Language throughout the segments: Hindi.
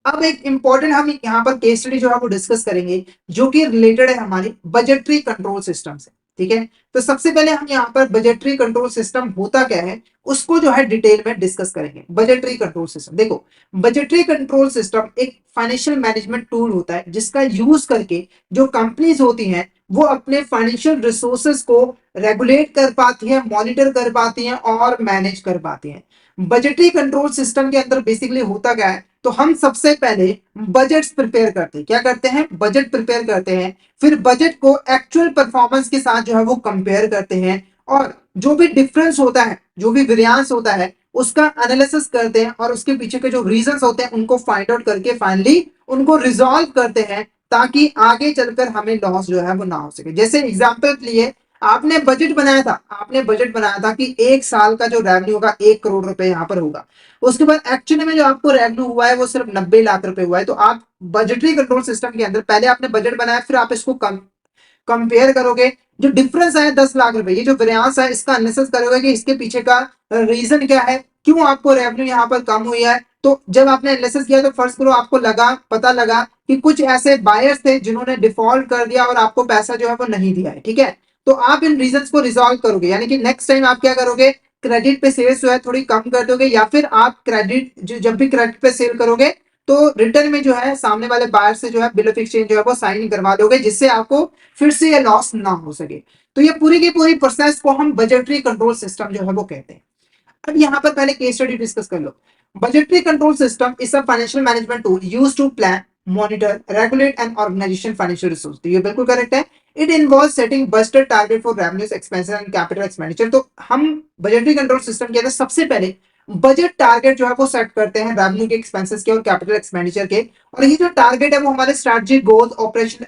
अब एक इंपॉर्टेंट हम यहाँ पर केस स्टडी जो है वो डिस्कस करेंगे, जो कि रिलेटेड है हमारी बजटरी कंट्रोल सिस्टम से। ठीक है, तो सबसे पहले हम यहाँ पर बजटरी कंट्रोल सिस्टम होता क्या है उसको जो है डिटेल में डिस्कस करेंगे। बजटरी कंट्रोल सिस्टम, देखो, बजटरी कंट्रोल सिस्टम एक फाइनेंशियल मैनेजमेंट टूल होता है जिसका यूज करके जो कंपनीज होती हैं वो अपने फाइनेंशियल रिसोर्सेज को रेगुलेट कर पाती है, मॉनिटर कर पाती हैं और मैनेज कर पाती हैं। बजटरी कंट्रोल सिस्टम के अंदर बेसिकली होता क्या है, तो हम सबसे पहले बजट्स प्रिपेयर करते हैं। क्या करते हैं? बजट प्रिपेयर करते हैं। फिर बजट को एक्चुअल परफॉर्मेंस के साथ जो है वो कंपेयर करते हैं, और जो भी डिफरेंस होता है, जो भी वेरिएंस होता है, उसका एनालिसिस करते हैं और उसके पीछे के जो रीजंस होते हैं उनको फाइंड आउट करके फाइनली उनको रिजॉल्व करते हैं, ताकि आगे चलकर हमें लॉस जो है वो ना हो सके। जैसे एग्जांपल के लिए आपने बजट बनाया था, आपने बजट बनाया था कि एक साल का जो रेवेन्यू होगा 1 करोड़ रुपए यहाँ पर होगा। उसके बाद एक्चुअली में जो आपको रेवेन्यू हुआ है वो सिर्फ 90 लाख रुपए हुआ है। तो आप बजटरी कंट्रोल सिस्टम के अंदर पहले आपने बजट बनाया, फिर आप इसको कंपेयर करोगे, जो डिफरेंस है 10 लाख रुपए, ये जो वेरिएंस है इसका एनालिसिस करोगे कि इसके पीछे का रीजन क्या है, क्यों आपको रेवेन्यू यहाँ पर कम हुई है। तो जब आपने एनालिसिस किया तो फर्स्ट करो आपको पता लगा कि कुछ ऐसे बायर्स थे जिन्होंने डिफॉल्ट कर दिया और आपको पैसा जो है वो नहीं दिया है। ठीक है, तो आप इन रीजंस को रिजॉल्व करोगे, यानी कि नेक्स्ट टाइम आप क्या करोगे, क्रेडिट पे सेल्स जो है थोड़ी कम कर दोगे, या फिर आप क्रेडिट जब भी क्रेडिट पे सेल करोगे तो रिटर्न में जो है सामने वाले बायर से जो है बिल ऑफ एक्सचेंज जो है वो साइन करवा दोगे, जिससे आपको फिर से ये लॉस ना हो सके। तो ये पूरी की पूरी प्रोसेस को हम बजटरी कंट्रोल सिस्टम जो है वो कहते हैं। अब यहाँ पर पहले केस स्टडी डिस्कस कर लो। Budgetary control system is a financial management tool used to plan, monitor, regulate and organization financial resource. तो ये बिल्कुल करेक्ट है। It involve setting budgeted target for revenues, expenses and capital expenditure. तो हम बजटरी कंट्रोल सिस्टम के अंदर सबसे पहले बजट टारगेट जो है वो सेट करते हैं रेवेन्यू के, एक्सपेंसेस के और कैपिटल एक्सपेंडिचर के। और ये जो टारगेट है वो हमारे स्ट्रेटजिक गोल्स,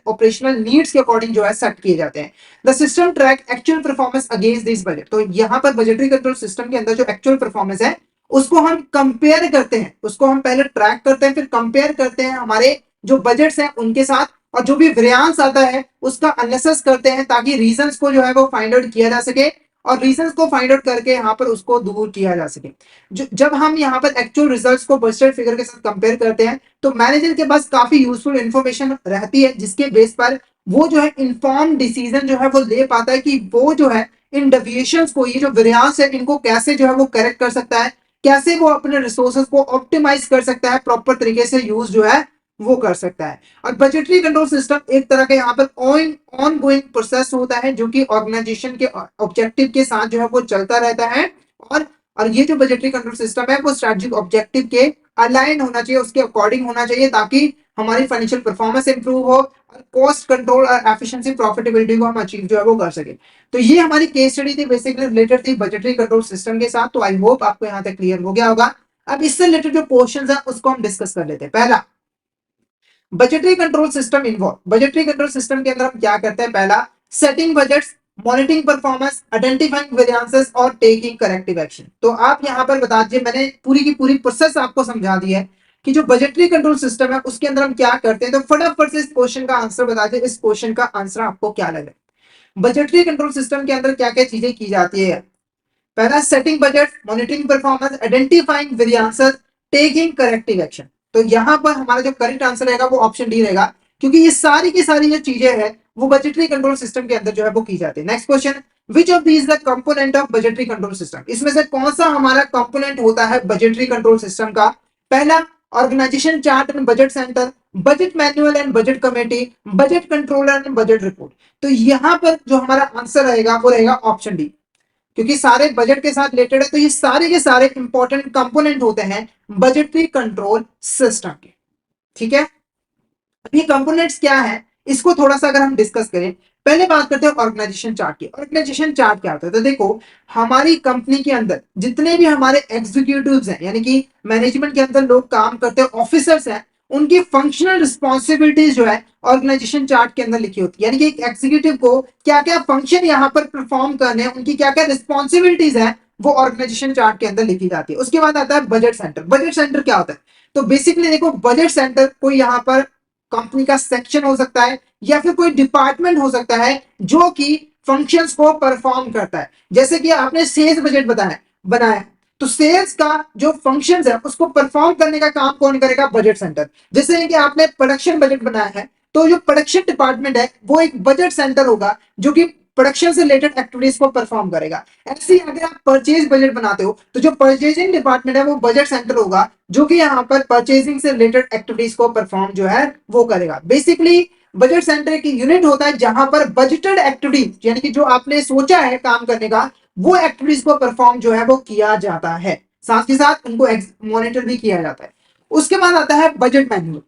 ऑपरेशनल नीड्स के अकॉर्डिंग जो है सेट किए जाते हैं। The system track actual performance against this budget. तो यहाँ पर बजटरी कंट्रोल सिस्टम के अंदर जो एक्चुअल परफॉर्मेंस है उसको हम कंपेयर करते हैं, उसको हम पहले ट्रैक करते हैं, फिर कंपेयर करते हैं हमारे जो बजट्स हैं उनके साथ, और जो भी वेरिएंस आता है उसका एनालिसिस करते हैं, ताकि रीजंस को जो है वो फाइंड आउट किया जा सके, और रीजंस को फाइंड आउट करके यहाँ पर उसको दूर किया जा सके। जब हम यहाँ पर एक्चुअल रिजल्ट्स को बजटेड फिगर के साथ कंपेयर करते हैं तो मैनेजर के पास काफी यूजफुल इंफॉर्मेशन रहती है, जिसके बेस पर वो जो है इन्फॉर्म डिसीजन जो है वो ले पाता है कि वो जो है इन डेविएशंस को, ये जो वेरिएंस है, इनको कैसे जो है वो करेक्ट कर सकता है, कैसे वो अपने रिसोर्सेज को ऑप्टिमाइज कर सकता है, प्रॉपर तरीके से यूज जो है वो कर सकता है। और बजटरी कंट्रोल सिस्टम एक तरह का यहाँ पर ऑन गोइंग प्रोसेस होता है, जो कि ऑर्गेनाइजेशन के ऑब्जेक्टिव के साथ जो है वो चलता रहता है। और और ये जो बजटरी कंट्रोल सिस्टम है वो स्ट्रेटेजिक ऑब्जेक्टिव के अलाइन होना चाहिए, उसके अकॉर्डिंग होना चाहिए, ताकि हमारी फाइनेंशियल परफॉर्मेंस इंप्रूव हो और कॉस्ट कंट्रोल और एफिशिएंसी, प्रॉफिटेबिलिटी को हम अचीव जो है वो कर सके। तो ये हमारी केस स्टडी थी, बेसिकली रिलेटेड थी बजटरी कंट्रोल सिस्टम के साथ। तो आई होप आपको यहाँ तक क्लियर हो गया होगा। अब इससे रिलेटेड जो क्वेश्चंस है उसको हम डिस्कस कर लेते हैं। पहला, budgetary control system involve. Budgetary control system के अंदर हम क्या करते हैं? पहला, setting budgets, monitoring performance, identifying variances और टेकिंग करेक्टिव एक्शन। तो आप यहां पर बता दीजिए, मैंने पूरी की पूरी प्रोसेस आपको समझा दी है कि जो बजटरी कंट्रोल सिस्टम है उसके अंदर हम क्या करते हैं। तो फटाफट से इस क्वेश्चन का आंसर बता दीजिए, इस क्वेश्चन का आंसर आपको क्या लगे। बजटरी कंट्रोल सिस्टम के अंदर क्या क्या चीजें की जाती है? पहला, setting budget, monitoring performance, identifying variances, taking corrective action. तो यहां पर हमारा जो करेक्ट आंसर रहेगा वो ऑप्शन डी रहेगा, क्योंकि ये सारी की सारी जो चीजें हैं वो बजटरी कंट्रोल सिस्टम के अंदर जो है वो की जाती है। Next question, which of these the component of budgetary control system. इसमें से कौन सा हमारा कंपोनेंट होता है बजटरी कंट्रोल सिस्टम का? पहला, organisation chart and budget centre, budget manual and budget committee, budget controller and budget report. तो यहां पर जो हमारा आंसर रहेगा वो रहेगा ऑप्शन डी, क्योंकि सारे बजट के साथ रिलेटेड है। तो ये सारे के सारे इंपॉर्टेंट कंपोनेंट होते हैं बजटरी कंट्रोल सिस्टम के। ठीक है, अब ये कंपोनेंट्स क्या है इसको थोड़ा सा अगर हम डिस्कस करें, पहले बात करते हैं ऑर्गेनाइजेशन चार्ट की। ऑर्गेनाइजेशन चार्ट क्या होता है? तो देखो, हमारी कंपनी के अंदर जितने भी हमारे एग्जीक्यूटिव्स हैं, यानी कि मैनेजमेंट के अंदर लोग काम करते हैं, ऑफिसर्स हैं, उनकी फंक्शनल रिस्पॉन्सिबिलिटीज जो है ऑर्गेनाइजेशन चार्ट के अंदर लिखी होती है। यानी कि एक एग्जीक्यूटिव को क्या क्या फंक्शन यहाँ पर परफॉर्म करने हैं, उनकी क्या क्या रिस्पॉन्सिबिलिटीज है, वो ऑर्गेनाइजेशन चार्ट के अंदर लिखी जाती है। उसके बाद आता है बजट सेंटर। बजट सेंटर क्या होता है? तो बेसिकली देखो, बजट सेंटर कोई यहाँ पर कंपनी का सेक्शन हो सकता है, या फिर कोई डिपार्टमेंट हो सकता है जो कि फंक्शंस को परफॉर्म करता है। जैसे कि आपने सेल्स बजट बताया बनाया, तो सेल्स का जो फंक्शंस है उसको परफॉर्म करने का काम कौन करेगा? Budget centre. जैसे कि आपने प्रोडक्शन बजट बनाया है, तो जो प्रोडक्शन डिपार्टमेंट है वो एक बजट सेंटर होगा जो कि प्रोडक्शन से रिलेटेड एक्टिविटीज को परफॉर्म करेगा। ऐसे ही अगर आप परचेज बजट बनाते हो तो जो परचेजिंग डिपार्टमेंट है वो बजट सेंटर होगा जो कि यहाँ पर परचेजिंग से रिलेटेड एक्टिविटीज को परफॉर्म जो है वो करेगा। बेसिकली बजट सेंटर की यूनिट होता है जहां पर बजटेड एक्टिविटीज यानी कि जो आपने सोचा है काम करने का वो एक्टिविटीज को परफॉर्म जो है वो किया जाता है, साथ ही साथ उनको मॉनिटर भी किया जाता है। उसके बाद आता है बजट मैन्युअल।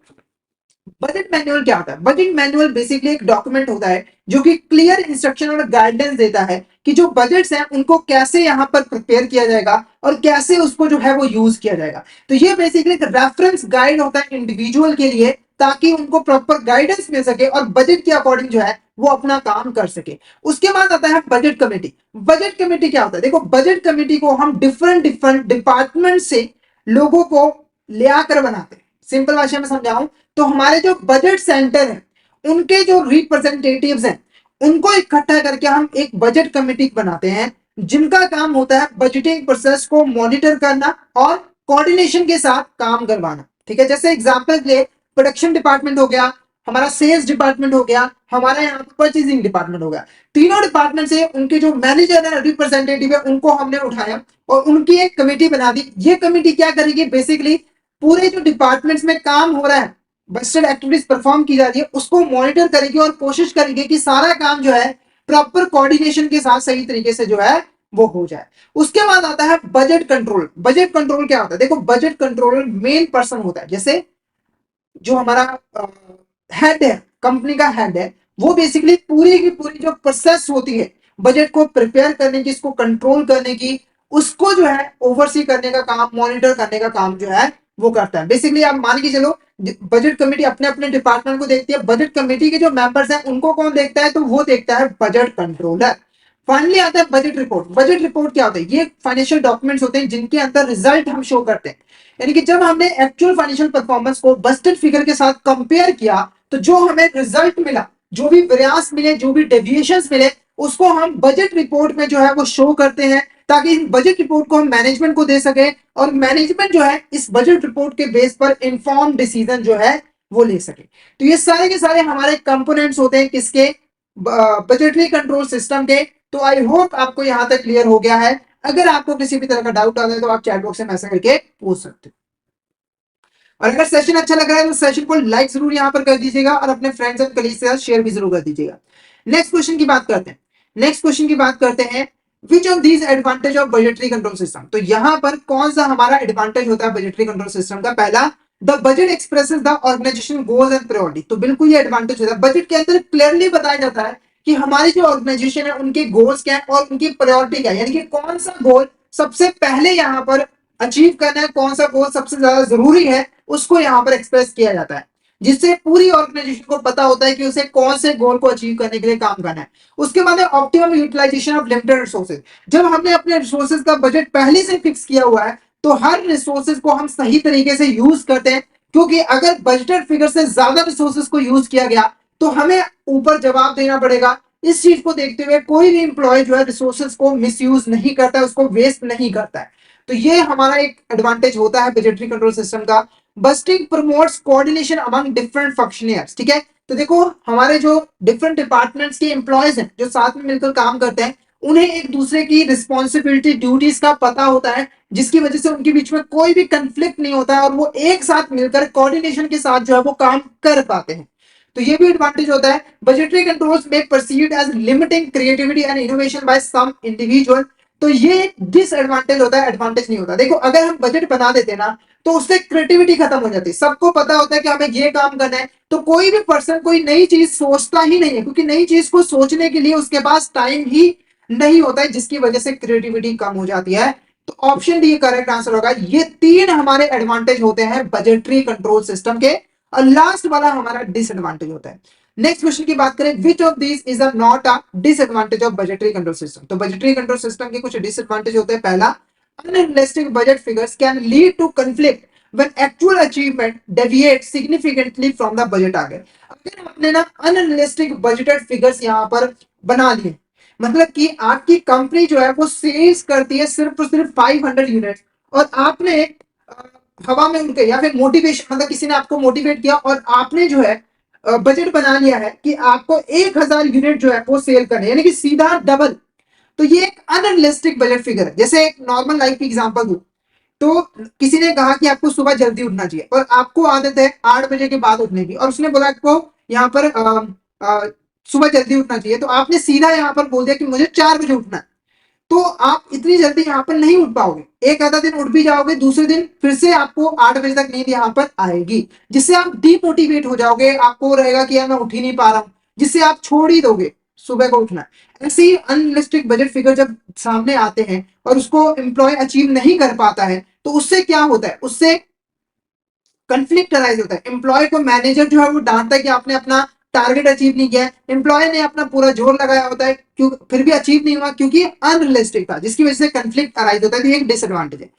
बजट मैनुअल क्या होता है? बजट मैनुअल बेसिकली एक डॉक्यूमेंट होता है जो कि क्लियर इंस्ट्रक्शन और गाइडेंस देता है कि जो बजट्स हैं उनको कैसे यहाँ पर प्रिपेयर किया जाएगा और कैसे उसको जो है वो यूज किया जाएगा। तो ये बेसिकली एक रेफरेंस गाइड होता है इंडिविजुअल के लिए ताकि उनको प्रॉपर गाइडेंस मिल सके और बजट के अकॉर्डिंग जो है वो अपना काम कर सके। उसके बाद आता है बजट कमेटी। बजट कमेटी क्या होता है? देखो, बजट कमेटी को हम डिफरेंट डिफरेंट डिपार्टमेंट से लोगों को ले आकर बनाते हैं। सिंपल भाषा में समझाऊं तो हमारे जो बजट सेंटर है उनके जो रिप्रेजेंटेटिव्स हैं उनको इकट्ठा करके हम एक बजट कमेटी बनाते हैं जिनका काम होता है बजटिंग प्रोसेस को मॉनिटर करना और कोऑर्डिनेशन के साथ काम करवाना। ठीक है, जैसे एग्जांपल ले, प्रोडक्शन डिपार्टमेंट हो गया, हमारा सेल्स डिपार्टमेंट हो गया, हमारा यहाँ परचेजिंग डिपार्टमेंट हो गया। तीनों डिपार्टमेंट से उनके जो मैनेजर है, रिप्रेजेंटेटिव है, उनको हमने उठाया और उनकी एक कमेटी बना दी। ये कमेटी क्या करेगी? बेसिकली पूरे जो डिपार्टमेंट्स में काम हो रहा है, बजटेड एक्टिविटीज परफॉर्म की जा रही है, उसको मॉनिटर करेगी और कोशिश करेगी कि सारा काम जो है प्रॉपर कोऑर्डिनेशन के साथ सही तरीके से जो है वो हो जाए। उसके बाद आता है बजट कंट्रोल। बजट कंट्रोल क्या होता है? देखो, बजट कंट्रोल मेन पर्सन होता है, जैसे जो हमारा हेड है, कंपनी का हेड है, वो बेसिकली पूरी की पूरी जो प्रोसेस होती है बजट को प्रिपेयर करने की, इसको कंट्रोल करने की, उसको जो है ओवरसी करने का काम, मॉनिटर करने का काम जो है वो करता है। बेसिकली आप मान के चलो बजट कमेटी अपने अपने डिपार्टमेंट को देखती है, बजट कमेटी के जो मेंबर्स हैं उनको कौन देखता है? तो वो देखता है बजट कंट्रोलर। फाइनली आता है बजट रिपोर्ट। बजट रिपोर्ट क्या होता है? ये फाइनेंशियल डॉक्यूमेंट्स होते हैं जिनके अंदर रिजल्ट हम शो करते हैं, यानी कि जब हमने एक्चुअल फाइनेंशियल परफॉर्मेंस को बजटेड फिगर के साथ कंपेयर किया तो जो हमें रिजल्ट मिला, जो भी प्रयास मिले, जो भी डेविएशंस मिले, उसको हम बजट रिपोर्ट में जो है वो शो करते हैं ताकि इस बजट रिपोर्ट को हम मैनेजमेंट को दे सके और मैनेजमेंट जो है इस बजट रिपोर्ट के बेस पर इन्फॉर्म डिसीजन जो है वो ले सके। तो ये सारे के सारे हमारे कंपोनेंट्स होते हैं किसके? बजटरी कंट्रोल सिस्टम के। तो आई होप आपको यहां तक क्लियर हो गया है। अगर आपको किसी भी तरह का डाउट आता है तो आप चैट बॉक्स में मैसेज करके पूछ सकते हो। और अगर सेशन अच्छा लग रहा है तो सेशन को लाइक जरूर यहां पर कर दीजिएगा और अपने फ्रेंड्स एंड कलीग्स के साथ शेयर भी जरूर कर दीजिएगा। नेक्स्ट क्वेश्चन की बात करते हैं। नेक्स्ट क्वेश्चन की बात करते हैं, which of these advantage of budgetary control system. तो यहां पर कौन सा हमारा एडवांटेज होता है बजटरी कंट्रोल सिस्टम का? पहला, the budget expresses the organisation goals and priority. तो बिल्कुल ये एडवांटेज होता है, बजट के अंदर क्लियरली बताया जाता है कि हमारी जो ऑर्गेनाइजेशन है उनके गोल्स क्या है और उनकी प्रायोरिटी क्या है, यानी कि कौन सा गोल सबसे पहले यहाँ पर अचीव करना है, कौन सा गोल सबसे ज्यादा जरूरी है, उसको यहाँ पर एक्सप्रेस किया जाता है, जिससे पूरी ऑर्गेनाइजेशन को पता होता है कि उसे कौन से गोल को अचीव करने के लिए काम करना है। उसके बाद है optimum utilisation of limited resources. जब हमने अपने रिसोर्सेज का बजट पहले से फिक्स किया हुआ है तो हर रिसोर्सेज को हम सही तरीके से यूज करते हैं, क्योंकि अगर बजटेड फिगर से ज्यादा रिसोर्सेज को यूज किया गया तो हमें ऊपर जवाब देना पड़ेगा। इस चीज को देखते हुए कोई भी इंप्लॉय जो है रिसोर्सेज को मिसयूज नहीं करता है, उसको वेस्ट नहीं करता है। तो ये हमारा एक एडवांटेज होता है बजटरी कंट्रोल सिस्टम का। Budgeting promotes coordination among different functions. ठीक है, तो देखो हमारे जो डिफरेंट डिपार्टमेंट्स के एम्प्लॉयज हैं जो साथ में मिलकर काम करते हैं, उन्हें एक दूसरे की रिस्पॉन्सिबिलिटी, ड्यूटीज का पता होता है, जिसकी वजह से उनके बीच में कोई भी कंफ्लिक्ट नहीं होता है और वो एक साथ मिलकर कोऑर्डिनेशन के साथ जो है वो काम कर पाते हैं। तो ये भी एडवांटेज होता है। बजटरी कंट्रोल्स में perceived as limiting creativity and innovation by some individual. तो ये डिसएडवांटेज होता है, एडवांटेज नहीं होता। देखो, अगर हम बजट बना देते ना तो उससे क्रिएटिविटी खत्म हो जाती है। सबको पता होता है कि हमें ये काम करना है, तो कोई भी पर्सन कोई नई चीज सोचता ही नहीं है, क्योंकि नई चीज को सोचने के लिए उसके पास टाइम ही नहीं होता है, जिसकी वजह से क्रिएटिविटी कम हो जाती है। तो ऑप्शन डी करेक्ट आंसर होगा। ये तीन हमारे एडवांटेज होते हैं बजटरी कंट्रोल सिस्टम के, और लास्ट वाला हमारा डिसएडवांटेज होता है। नेक्स्ट क्वेश्चन की बात करें, which of these is not a disadvantage of budgetary control system. तो बजटरी कंट्रोल सिस्टम के कुछ डिसएडवांटेज होते हैं। पहला, unrealistic budget figures can lead to conflict when actual achievement deviates significantly from the budget target। अगर आपने ना unrealistic budgeted figures यहाँ पर बना लिए, मतलब कि आपकी कंपनी जो है वो सेल्स करती है सिर्फ और सिर्फ 500 यूनिट, और आपने हवा में उड़ के या फिर मोटिवेशन, मतलब किसी ने आपको मोटिवेट किया और आपने जो है बजट बना लिया है कि आपको 1000 यूनिट जो है वो सेल करने, यानी कि सीधा डबल। तो ये एक अनरियलिस्टिक बजट फिगर है। जैसे एक नॉर्मल लाइफ की एग्जांपल दूं, तो किसी ने कहा कि आपको सुबह जल्दी उठना चाहिए और आपको आदत है 8 बजे के बाद उठने की, और उसने बोला आपको यहाँ पर सुबह जल्दी उठना चाहिए, तो आपने सीधा यहाँ पर बोल दिया कि मुझे 4 बजे उठना है। तो आप इतनी जल्दी यहाँ पर नहीं उठ पाओगे। एक आधा दिन उठ भी जाओगे, दूसरे दिन फिर से आपको 8 बजे तक नींद यहाँ पर आएगी, जिससे आप डिमोटिवेट हो जाओगे। आपको रहेगा कि यार मैं उठ ही नहीं पा रहा हूँ, जिससे आप छोड़ ही दोगे सुबह को उठना। ऐसे ही अनरियलिस्टिक बजट फिगर जब सामने आते हैं और उसको एम्प्लॉय अचीव नहीं कर पाता है, तो उससे क्या होता है, उससे कंफ्लिक्ट अराइज होता है। एम्प्लॉय को मैनेजर जो है वो डांटता है कि आपने अपना टारगेट अचीव नहीं किया। एम्प्लॉय ने अपना पूरा जोर लगाया होता है, क्यों फिर भी अचीव नहीं हुआ, क्योंकि अनरियलिस्टिक था, जिसकी वजह से कंफ्लिक्ट अराइज होता है। तो एक डिसएडवांटेज है।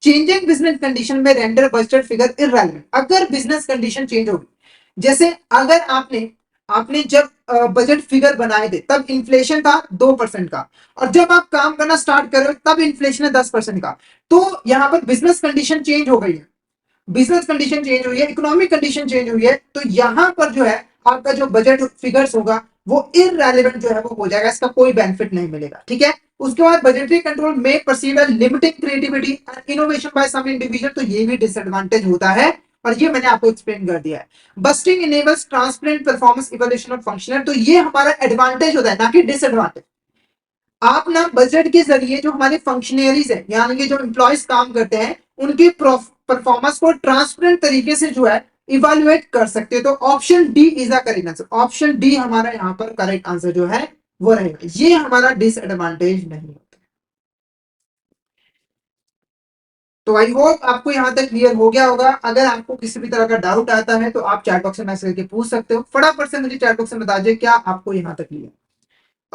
चेंजिंग बिजनेस कंडीशन में रेंडर बजट फिगर इररेलेवेंट। अगर बिजनेस कंडीशन चेंज होगी, जैसे अगर आपने आपने जब बजट फिगर बनाए थे तब इन्फ्लेशन था 2% का, और जब आप काम करना स्टार्ट कर रहे हो तब इन्फ्लेशन है 10% का, तो यहाँ पर बिजनेस कंडीशन चेंज हो गई है। बिजनेस कंडीशन चेंज हुई है, इकोनॉमिक कंडीशन चेंज हुई है, तो यहां पर जो है आपका जो बजट फिगर्स होगा वो इररेलेवेंट जो है वो हो जाएगा, इसका कोई बेनिफिट नहीं मिलेगा। ठीक है। उसके बाद बजटरी कंट्रोल में perceive limiting creativity and innovation by some individual, तो ये भी डिसएडवांटेज होता है, और ये मैंने आपको एक्सप्लेन कर दिया है। Budgeting enables transparent performance evaluation of functions, तो ये हमारा एडवांटेज होता है, ना कि डिसएडवांटेज। आप ना बजट के जरिए जो हमारे फंक्शनरीज है, यानी कि जो एम्प्लॉयज काम करते हैं, उनकी परफॉर्मेंस को ट्रांसपेरेंट तरीके से जो है इवेल्युएट कर सकते हो। तो option D is the correct answer. Option D हमारा यहाँ पर करेक्ट आंसर जो है वो रहेगा, ये हमारा डिसएडवांटेज नहीं होता। तो आई होप आपको यहाँ तक क्लियर हो गया होगा। अगर आपको किसी भी तरह का डाउट आता है तो आप चैट बॉक्स में मैसेज करके पूछ सकते हो। फटाफट से मुझे चैट बॉक्स में बता दीजिए क्या आपको यहाँ तक क्लियर।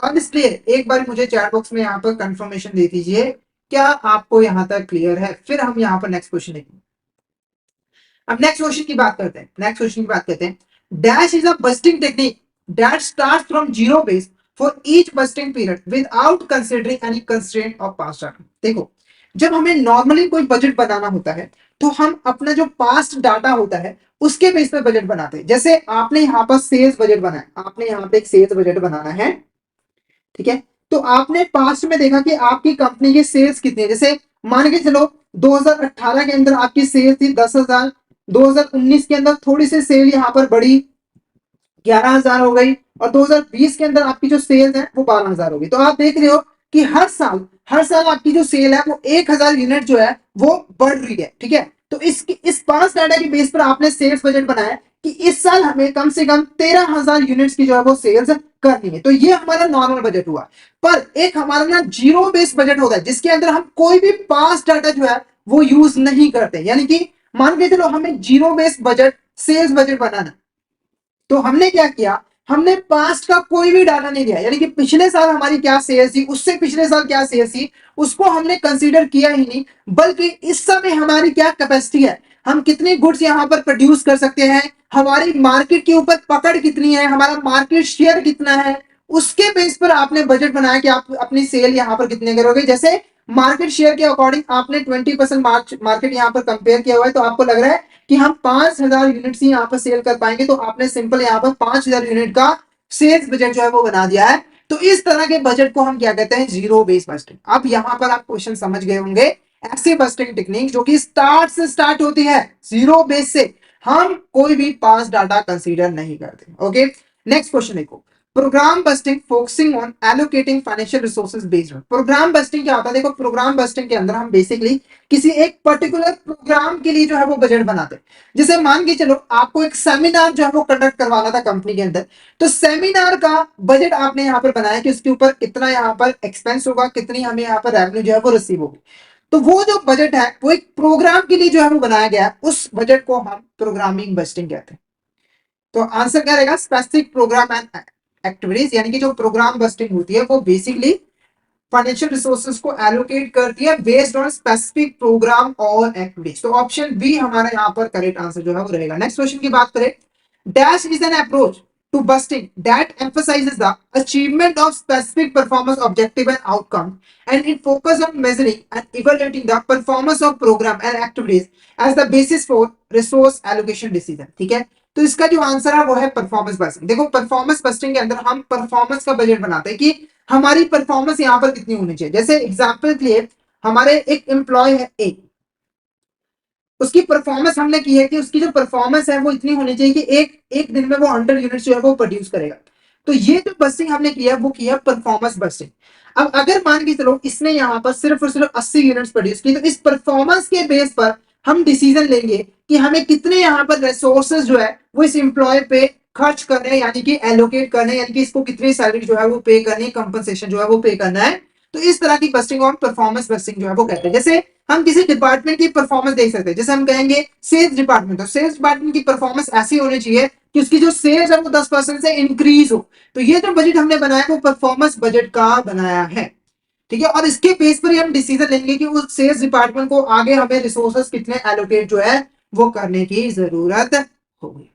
अब इसलिए एक बार मुझे चैट बॉक्स में यहाँ पर कंफर्मेशन दे दीजिए क्या आपको यहाँ तक क्लियर है, फिर हम यहाँ पर नेक्स्ट क्वेश्चन देखेंगे। अब नेक्स्ट क्वेश्चन की बात करते हैं। नेक्स्ट क्वेश्चन की बात करते हैं। Dash is a budgeting technique that starts from zero base for each budgeting period without considering any constraint of past data. देखो, जब हमें नॉर्मली कोई बजट बनाना होता है तो हम अपना जो पास्ट डाटा होता है उसके बेस पे बजट बनाते हैं। जैसे आपने यहाँ पर सेल्स बजट बनाया, आपने यहाँ पे एक सेल्स बजट बनाना है, ठीक है। तो आपने पास्ट में देखा कि आपकी कंपनी की सेल्स कितनी है। जैसे मान के चलो 2018 के अंदर आपकी सेल्स थी 10,000, 2019 के अंदर थोड़ी सी सेल यहाँ पर बढ़ी 11,000 हो गई, और 2020 के अंदर आपकी जो सेल्स है वो 12,000 हो गई। तो आप देख रहे हो कि हर साल आपकी जो सेल है वो 1,000 यूनिट जो है वो बढ़ रही है। ठीक है। तो इस पास डाटा के बेस पर आपने सेल्स बजट बनाया कि इस साल हमें कम से कम 13,000 यूनिट्स की जो है वो सेल्स करनी है। तो ये हमारा नॉर्मल बजट हुआ। पर एक हमारा ना जीरो बेस बजट होता है जिसके अंदर हम कोई भी पास डाटा जो है वो यूज नहीं करते। यानी कि मान के चलो हमें zero base budget sales budget बनाना, तो हमने क्या किया, हमने पास्ट का कोई भी डाटा नहीं दिया। यानी कि पिछले साल हमारी क्या सेल्स थी, उससे पिछले साल क्या सेल्स थी, उसको हमने कंसीडर किया ही नहीं। बल्कि इस समय हमारी क्या कैपेसिटी है, हम कितनी गुड्स यहाँ पर प्रोड्यूस कर सकते हैं, हमारी मार्केट के ऊपर पकड़ कितनी है, हमारा मार्केट शेयर कितना है, उसके बेस पर आपने बजट बनाया कि आप अपनी सेल यहाँ पर कितने करोगे। जैसे मार्केट शेयर के अकॉर्डिंग आपने 20% मार्केट यहाँ पर कंपेयर किया हुआ है, तो आपको लग रहा है कि हम 5,000 यूनिट्स ही यहाँ पर सेल कर पाएंगे, तो आपने सिंपल यहाँ पर 5,000 यूनिट का सेल्स बजट जो है वो बना दिया है। तो इस तरह के बजट को हम क्या कहते हैं, जीरो बेस बस्टिंग। अब यहाँ पर आप क्वेश्चन समझ गए होंगे। ऐसी बस्टिंग टेक्निक जो कि स्टार्ट से स्टार्ट होती है जीरो बेस से, हम कोई भी पास डाटा कंसीडर नहीं करते। ओके, नेक्स्ट क्वेश्चन देखो। Programme budgeting focusing on allocating financial resources based on. Programme budgeting क्या होता है, देखो प्रोग्राम बस्टिंग के अंदर हम बेसिकली किसी एक पर्टिकुलर प्रोग्राम के लिए जो है वो बजट बनाते हैं। जैसे मान के चलो आपको एक सेमिनार जो है वो कंडक्ट करवाना था कंपनी के अंदर, तो सेमिनार का बजट आपने यहाँ पर बनाया कि उसके ऊपर कितना यहाँ पर एक्सपेंस होगा, कितनी हमें यहाँ पर रेवेन्यू जो है वो रिसीव होगी। तो वो जो बजट है वो एक प्रोग्राम के लिए जो है वो बनाया गया है, उस बजट को हम प्रोग्रामिंग बजटिंग कहते हैं। तो आंसर क्या रहेगा, स्पेसिफिक प्रोग्राम एंड एक्टिविटीज। यानी कि जो प्रोग्राम बस्टिंग होती है वो बेसिकली फाइनेंशियल रिसोर्सेज को एलोकेट करती है बेस्ड ऑन स्पेसिफिक प्रोग्राम और एक्टिविटीज। तो ऑप्शन बी हमारा यहाँ पर करेक्ट आंसर जो है वो रहेगा। नेक्स्ट क्वेश्चन की बात करें। Dash is an approach to busting that emphasizes the achievement of specific performance objective and outcome, and it focus on measuring and evaluating the performance of program and activities as the basis for resource allocation decision। ठीक है, तो इसका जो आंसर है वो है परफॉर्मेंस बस्टिंग। देखो परफॉर्मेंस बस्टिंग के अंदर हम परफॉर्मेंस का बजट बनाते हैं कि हमारी परफॉर्मेंस यहाँ पर कितनी होनी चाहिए। जैसे एग्जाम्पल के लिए हमारे एक एम्प्लॉय है ए, उसकी परफॉर्मेंस हमने की है कि उसकी जो परफॉर्मेंस है वो इतनी होनी चाहिए कि एक दिन में वो 100 यूनिट जो है वो प्रोड्यूस करेगा। तो ये जो बस्टिंग हमने किया वो किया परफॉर्मेंस बस्टिंग। अब अगर मान के चलो इसने यहाँ पर सिर्फ और सिर्फ 80 यूनिट्स प्रोड्यूस की, तो इस परफॉर्मेंस के बेस पर हम डिसीजन लेंगे कि हमें कितने यहाँ पर रिसोर्सेज जो है वो इस एम्प्लॉय पे खर्च करने हैं, यानी कि एलोकेट करने, यानी कि इसको कितनी सैलरी जो है वो पे करनी है, कंपनसेशन जो है वो पे करना है। तो इस तरह की बस्टिंग और परफॉर्मेंस बस्टिंग जो है वो कहते हैं। जैसे हम किसी डिपार्टमेंट की परफॉर्मेंस देख सकते हैं, जैसे हम कहेंगे सेल्स डिपार्टमेंट, तो सेल्स डिपार्टमेंट की परफॉर्मेंस ऐसी होनी चाहिए कि उसकी जो सेल्स है वो 10% से इंक्रीज हो। तो ये जो बजट हमने बनाया वो परफॉर्मेंस बजट का बनाया है। ठीक है, और इसके बेस पर ही हम डिसीजन लेंगे कि उस सेल्स डिपार्टमेंट को आगे हमें रिसोर्सेस कितने एलोकेट जो है वो करने की जरूरत होगी।